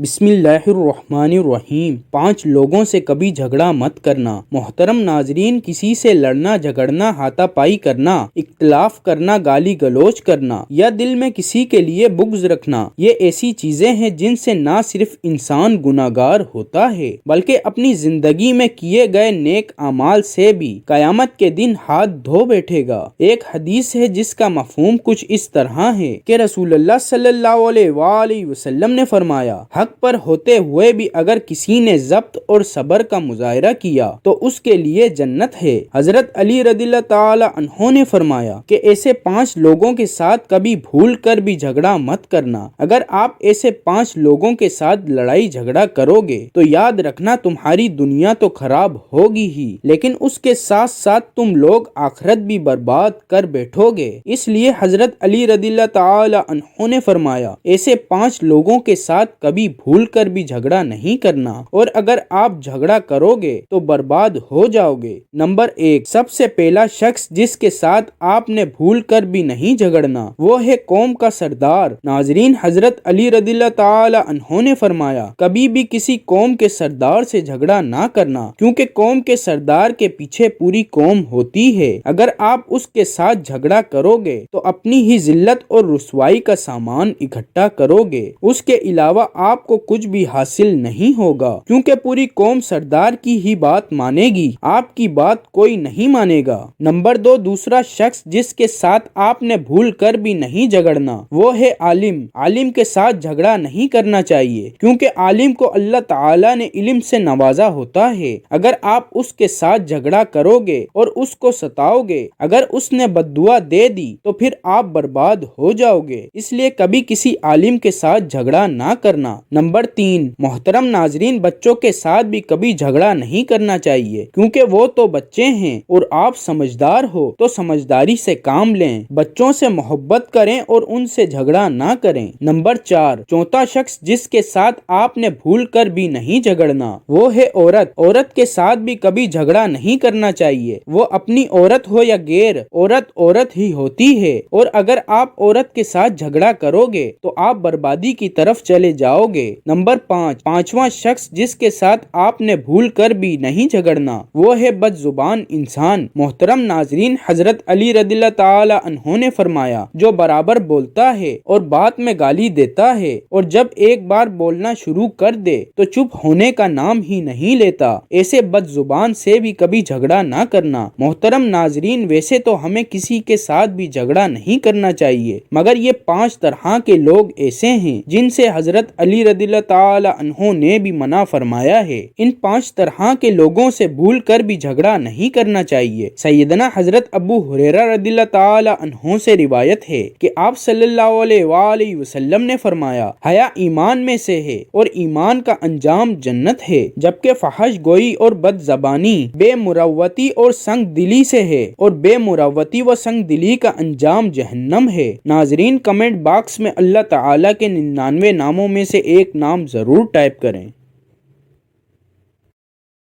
بسم اللہ الرحمن الرحیم۔ 5 لوگوں سے کبھی جھگڑا مت کرنا۔ محترم ناظرین، کسی سے لڑنا جھگڑنا، ہاتھا پائی کرنا، اختلاف کرنا، گالی گلوچ کرنا یا دل میں کسی کے لیے بغض رکھنا، یہ ایسی چیزیں ہیں جن سے نہ صرف انسان گناہگار ہوتا ہے بلکہ اپنی زندگی میں کیے گئے نیک اعمال سے بھی قیامت کے دن ہاتھ دھو بیٹھے گا۔ ایک حدیث ہے جس کا مفہوم کچھ اس طرح ہے کہ رسول اللہ صلی اللہ علیہ وآلہ وسلم نے فرمایا، حق پر ہوتے ہوئے بھی اگر کسی نے ضبط اور صبر کا مظاہرہ کیا تو اس کے لیے جنت ہے۔ حضرت علی رضی اللہ تعالی عنہ نے فرمایا کہ ایسے 5 لوگوں کے ساتھ کبھی بھول کر بھی جھگڑا مت کرنا۔ اگر آپ ایسے 5 لوگوں کے ساتھ لڑائی جھگڑا کرو گے تو یاد رکھنا تمہاری دنیا تو خراب ہوگی ہی، لیکن اس کے ساتھ ساتھ تم لوگ آخرت بھی برباد کر بیٹھو گے۔ اس لیے حضرت علی رضی اللہ تعالی عنہ نے فرمایا، ایسے 5 لوگوں کے ساتھ کبھی بھول کر بھی جھگڑا نہیں کرنا، اور اگر آپ جھگڑا کرو گے تو برباد ہو جاؤ گے۔ نمبر 1، سب سے پہلا شخص جس کے ساتھ آپ نے بھول کر بھی نہیں جھگڑنا وہ ہے قوم کا سردار۔ ناظرین، حضرت علی رضی اللہ تعالی عنہ نے فرمایا، کبھی بھی کسی قوم کے سردار سے جھگڑا نہ کرنا، کیونکہ قوم کے سردار کے پیچھے پوری قوم ہوتی ہے۔ اگر آپ اس کے ساتھ جھگڑا کرو گے تو اپنی ہی ذلت اور رسوائی کا سامان اکٹھا کرو گے، اس کے علاوہ آپ کو کچھ بھی حاصل نہیں ہوگا، کیونکہ پوری قوم سردار کی ہی بات مانے گی، آپ کی بات کوئی نہیں مانے گا۔ نمبر 2، دوسرا شخص جس کے ساتھ آپ نے بھول کر بھی نہیں جھگڑنا وہ ہے عالم۔ عالم کے ساتھ جھگڑا نہیں کرنا چاہیے، کیونکہ عالم کو اللہ تعالی نے علم سے نوازا ہوتا ہے۔ اگر آپ اس کے ساتھ جھگڑا کرو گے اور اس کو ستاؤ گے، اگر اس نے بد دعا دے دی تو پھر آپ برباد ہو جاؤ گے۔ اس لیے کبھی کسی عالم کے ساتھ جھگڑا نہ کرنا۔ نمبر 3، محترم ناظرین، بچوں کے ساتھ بھی کبھی جھگڑا نہیں کرنا چاہیے، کیونکہ وہ تو بچے ہیں اور آپ سمجھدار ہو تو سمجھداری سے کام لیں، بچوں سے محبت کریں اور ان سے جھگڑا نہ کریں۔ نمبر 4، چوتھا شخص جس کے ساتھ آپ نے بھول کر بھی نہیں جھگڑنا وہ ہے عورت۔ عورت کے ساتھ بھی کبھی جھگڑا نہیں کرنا چاہیے، وہ اپنی عورت ہو یا غیر عورت، عورت ہی ہوتی ہے، اور اگر آپ عورت کے ساتھ جھگڑا کرو گے تو آپ بربادی کی طرف چلے جاؤ گے۔ نمبر 5، پانچواں شخص جس کے ساتھ آپ نے بھول کر بھی نہیں جھگڑنا وہ ہے بد زبان انسان۔ محترم ناظرین، حضرت علی رضی اللہ تعالی عنہ نے فرمایا، جو برابر بولتا ہے اور بات میں گالی دیتا ہے اور جب ایک بار بولنا شروع کر دے تو چپ ہونے کا نام ہی نہیں لیتا، ایسے بد زبان سے بھی کبھی جھگڑا نہ کرنا۔ محترم ناظرین، ویسے تو ہمیں کسی کے ساتھ بھی جھگڑا نہیں کرنا چاہیے، مگر یہ 5 طرح کے لوگ ایسے ہیں جن سے حضرت علی رضی اللہ تعالی عنہ نے بھی منع فرمایا ہے۔ ان 5 طرح کے لوگوں سے بھول کر بھی جھگڑا نہیں کرنا چاہیے۔ سیدنا حضرت ابو ہریرہ رضی اللہ تعالی عنہ سے روایت ہے کہ آپ صلی اللہ علیہ وآلہ وسلم نے فرمایا، حیا ایمان میں سے ہے اور ایمان کا انجام جنت ہے، جبکہ فحش گوئی اور بد زبانی بے مروتی اور سنگ دلی سے ہے، اور بے مروتی و سنگ دلی کا انجام جہنم ہے۔ ناظرین، کمنٹ باکس میں اللہ تعالی کے 99 ناموں میں سے ایک نام ضرور ٹائپ کریں۔